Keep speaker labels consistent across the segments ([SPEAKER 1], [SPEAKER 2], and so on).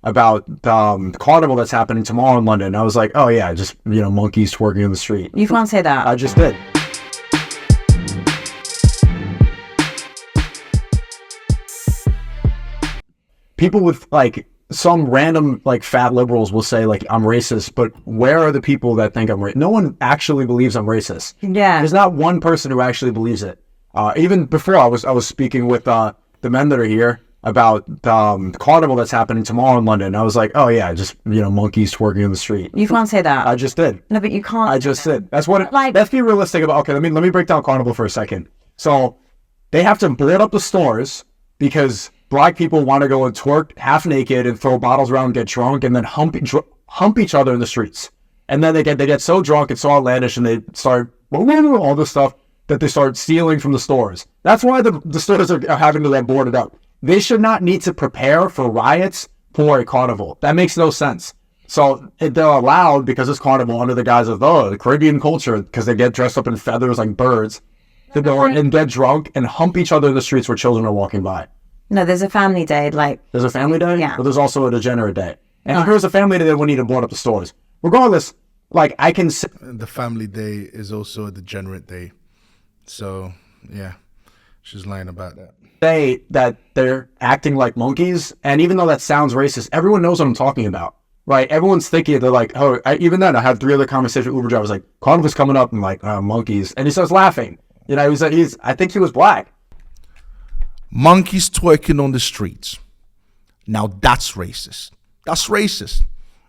[SPEAKER 1] about the carnival that's happening tomorrow in London. I was like, oh yeah, just, monkeys twerking in the street.
[SPEAKER 2] You can't say that.
[SPEAKER 1] I just did. People with some random fat liberals will say I'm racist, but where are the people that think I'm racist? No one actually believes I'm racist.
[SPEAKER 2] Yeah.
[SPEAKER 1] There's not one person who actually believes it. Even before I was speaking with the men that are here about the carnival that's happening tomorrow in London. I was like, oh yeah, just monkeys twerking in the street.
[SPEAKER 2] You can't say that.
[SPEAKER 1] I just did.
[SPEAKER 2] No, but you can't.
[SPEAKER 1] I just did. That's what. Let's be realistic about. Okay, let me break down carnival for a second. So they have to board up the stores because black people want to go and twerk half naked and throw bottles around and get drunk and then hump each other in the streets. And then they get so drunk and so outlandish and they start all this stuff that they start stealing from the stores. That's why the stores are having to get boarded up. They should not need to prepare for riots for a carnival. That makes no sense. So they're allowed, because it's carnival, under the guise of the Caribbean culture, because they get dressed up in feathers like birds, to go and get drunk and hump each other in the streets where children are walking by.
[SPEAKER 2] No, there's a family day.
[SPEAKER 1] There's a family day?
[SPEAKER 2] Yeah.
[SPEAKER 1] But there's also a degenerate day. And here's a family day that we need to board up the stores. Regardless, I can...
[SPEAKER 3] The family day is also a degenerate day. So, yeah, she's lying about that.
[SPEAKER 1] Say that they're acting like monkeys, and even though that sounds racist, everyone knows what I'm talking about, right? Everyone's thinking, they're like, oh, even then I had 3 other conversations with Uber drivers, like, carnival's coming up, and monkeys, and he starts laughing. I think he was black.
[SPEAKER 3] Monkeys twerking on the streets. Now that's racist. That's racist.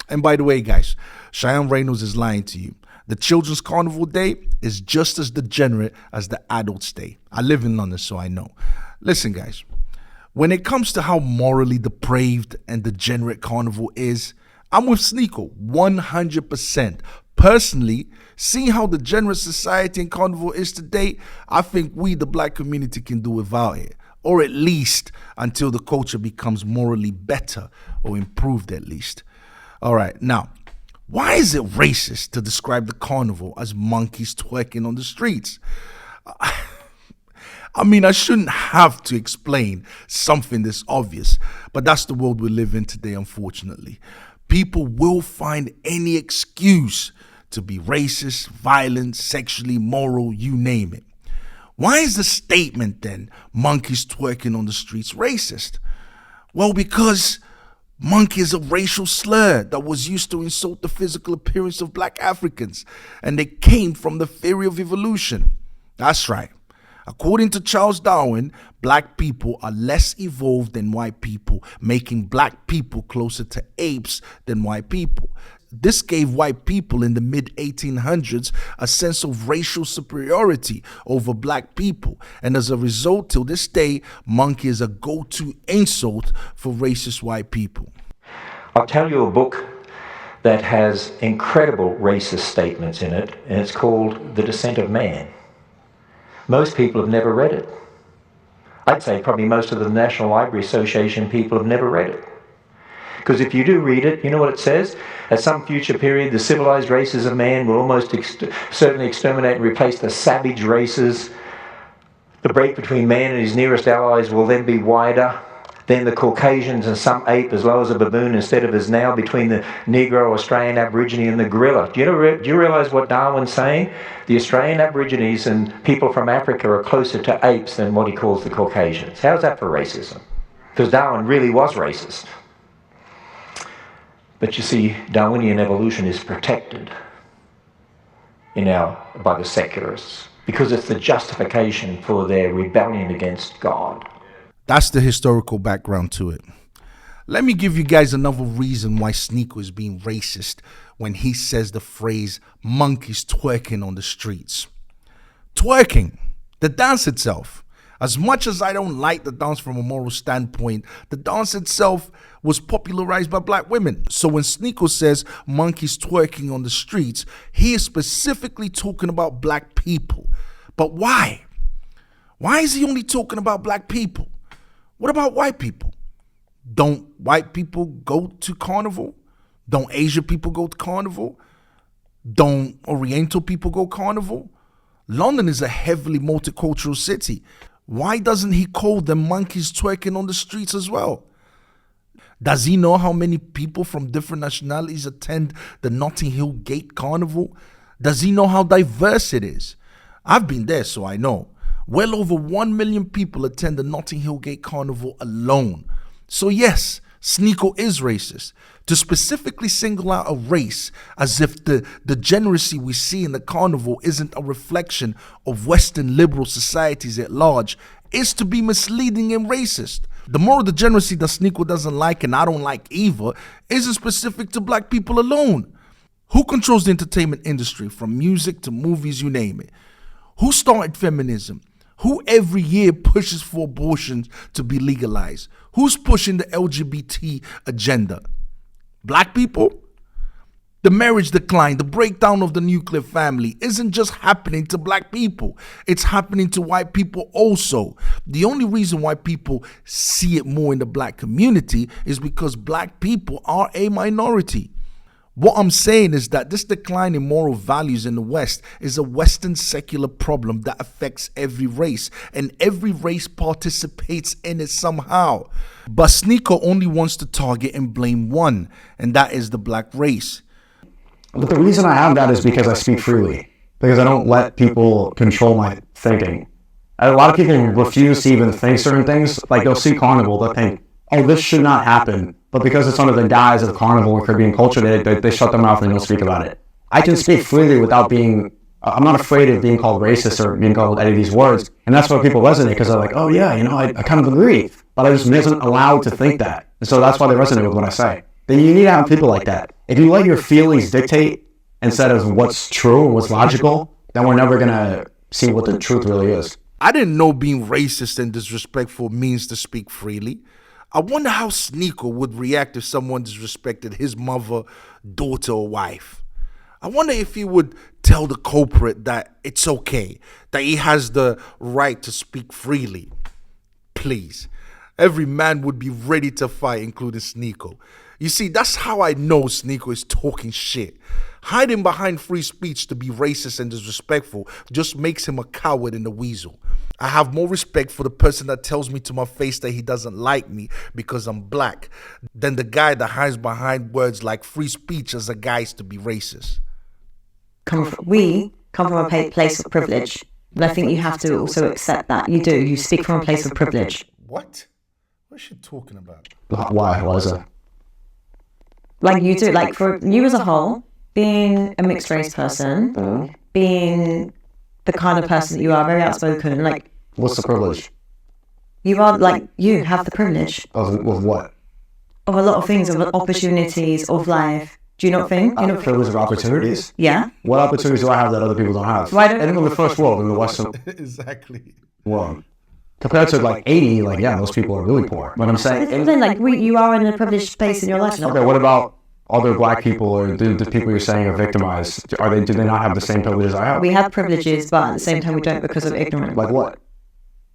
[SPEAKER 3] And by the way, guys, Chian Reynolds is lying to you. The Children's Carnival Day is just as degenerate as the Adults Day. I live in London, so I know. Listen, guys, when it comes to how morally depraved and degenerate Carnival is, I'm with Sneako 100%. Personally, seeing how degenerate society and Carnival is today, I think we, the black community, can do without it. Or at least until the culture becomes morally better, or improved at least. All right, now, why is it racist to describe the carnival as monkeys twerking on the streets? I mean, I shouldn't have to explain something this obvious, but that's the world we live in today, unfortunately. People will find any excuse to be racist, violent, sexually immoral, you name it. Why is the statement then, monkeys twerking on the streets, racist? Well, because monkey is a racial slur that was used to insult the physical appearance of black Africans, and they came from the theory of evolution. That's right. According to Charles Darwin, black people are less evolved than white people, making black people closer to apes than white people. This gave white people in the mid-1800s a sense of racial superiority over black people. And as a result, till this day, monkey is a go-to insult for racist white people.
[SPEAKER 4] I'll tell you a book that has incredible racist statements in it, and it's called The Descent of Man. Most people have never read it. I'd say probably most of the National Library Association people have never read it. Because if you do read it, you know what it says? At some future period, the civilized races of man will almost certainly exterminate and replace the savage races. The break between man and his nearest allies will then be wider. Then the Caucasians and some ape as low as a baboon instead of as now between the Negro, Australian Aborigine and the gorilla. Do you realise what Darwin's saying? The Australian Aborigines and people from Africa are closer to apes than what he calls the Caucasians. How's that for racism? Because Darwin really was racist. But you see, Darwinian evolution is protected by the secularists because it's the justification for their rebellion against God.
[SPEAKER 3] That's the historical background to it. Let me give you guys another reason why Sneako is being racist when he says the phrase monkeys twerking on the streets. Twerking, the dance itself. As much as I don't like the dance from a moral standpoint, the dance itself was popularized by black women. So when Sneako says monkeys twerking on the streets, he is specifically talking about black people. But why? Why is he only talking about black people? What about white people? Don't white people go to carnival? Don't Asian people go to carnival? Don't Oriental people go carnival? London is a heavily multicultural city. Why doesn't he call them monkeys twerking on the streets as well? Does he know how many people from different nationalities attend the Notting Hill Gate Carnival? Does he know how diverse it is? I've been there, so I know. Well over 1 million people attend the Notting Hill Gate Carnival alone. So yes, Sneako is racist. To specifically single out a race as if the degeneracy we see in the carnival isn't a reflection of Western liberal societies at large is to be misleading and racist. The moral degeneracy that Sneako doesn't like and I don't like either isn't specific to black people alone. Who controls the entertainment industry, from music to movies, you name it? Who started feminism? Who every year pushes for abortions to be legalized? Who's pushing the LGBT agenda? Black people? The marriage decline, the breakdown of the nuclear family isn't just happening to black people. It's happening to white people also. The only reason why people see it more in the black community is because black people are a minority. What I'm saying is that this decline in moral values in the West is a Western secular problem that affects every race, and every race participates in it somehow. But Sneako only wants to target and blame one, and that is the black race.
[SPEAKER 1] But the reason I have that is because I speak freely, because I don't let people control my thinking. A lot of people refuse to even think certain things. Like, they'll see carnival, they'll think, oh, this should not happen. But because it's under the guise of carnival or Caribbean culture, they shut their mouth and don't speak about it. I can speak freely without being, I'm not afraid of being called racist or being called any of these words. And that's why people resonate, because they're like, oh yeah, I kind of agree. But I just wasn't allowed to think that. And so that's why they resonate with what I say. Then you need to have people like that. If you let your feelings dictate instead of what's true and what's logical, then we're never going to see what the truth really is.
[SPEAKER 3] I didn't know being racist and disrespectful means to speak freely. I wonder how Sneako would react if someone disrespected his mother, daughter, or wife. I wonder if he would tell the culprit that it's okay, that he has the right to speak freely. Please. Every man would be ready to fight, including Sneako. You see, that's how I know Sneako is talking shit. Hiding behind free speech to be racist and disrespectful just makes him a coward and a weasel. I have more respect for the person that tells me to my face that he doesn't like me because I'm black than the guy that hides behind words like free speech as a guise to be racist.
[SPEAKER 2] We come from a place of privilege, but I think you have to also accept that. You do. You speak from a place of privilege.
[SPEAKER 3] What? What's she talking about?
[SPEAKER 1] Why? Why is that?
[SPEAKER 2] Like you do. Like for you as a whole, being a mixed race person, being the kind of person that you are, very outspoken, like...
[SPEAKER 1] What's the privilege?
[SPEAKER 2] You are, like, you have the privilege.
[SPEAKER 1] Of what?
[SPEAKER 2] Of a lot of things, of opportunities, of life. Do you not think?
[SPEAKER 1] Privilege of opportunities?
[SPEAKER 2] Yeah.
[SPEAKER 1] What opportunities do I have that other people don't have?
[SPEAKER 2] Why don't...
[SPEAKER 1] And in the first world, in the Western...
[SPEAKER 3] Exactly.
[SPEAKER 1] World. Compared to, like, 80, like, yeah, those people are really poor. But I'm saying...
[SPEAKER 2] Then, like, you are in a privileged space in your life.
[SPEAKER 1] Okay, what about other black people, or the people you're saying are victimized? Do they not have the same privileges I have?
[SPEAKER 2] We have privileges, but at the same time we don't because of ignorance.
[SPEAKER 1] Like what?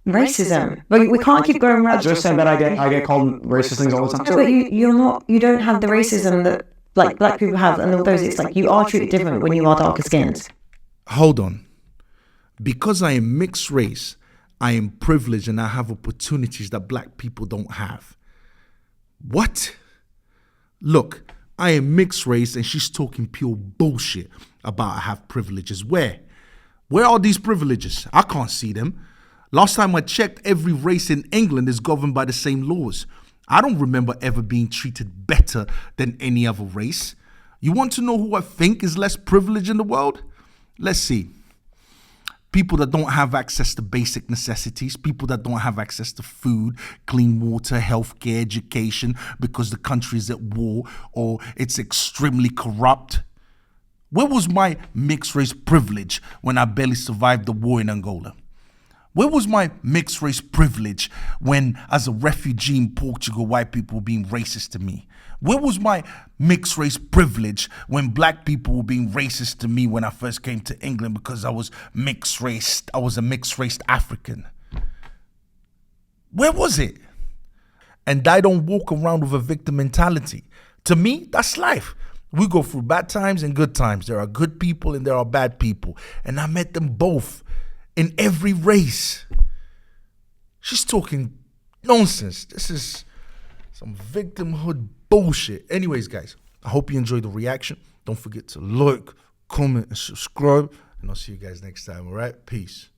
[SPEAKER 2] Racism. But we can't keep going around.
[SPEAKER 1] I just said that I get called racist things all the time.
[SPEAKER 2] No, but you don't have the racism that like black people have, and all those. It's like you are treated different when you are darker skinned.
[SPEAKER 3] Hold on. Because I am mixed race, I am privileged and I have opportunities that black people don't have. What? Look, I am mixed race and she's talking pure bullshit about I have privileges. Where? Where are these privileges? I can't see them. Last time I checked, every race in England is governed by the same laws. I don't remember ever being treated better than any other race. You want to know who I think is less privileged in the world? Let's see. People that don't have access to basic necessities, people that don't have access to food, clean water, healthcare, education, because the country is at war or it's extremely corrupt. Where was my mixed race privilege when I barely survived the war in Angola? Where was my mixed race privilege when, as a refugee in Portugal, white people were being racist to me? Where was my mixed race privilege when black people were being racist to me when I first came to England because I was mixed race? I was a mixed race African. Where was it? And I don't walk around with a victim mentality. To me, that's life. We go through bad times and good times. There are good people and there are bad people. And I met them both in every race. She's talking nonsense. This is Some victimhood bullshit. Anyways, guys, I hope you enjoyed the reaction. Don't forget to like, comment, and subscribe. And I'll see you guys next time, all right? Peace.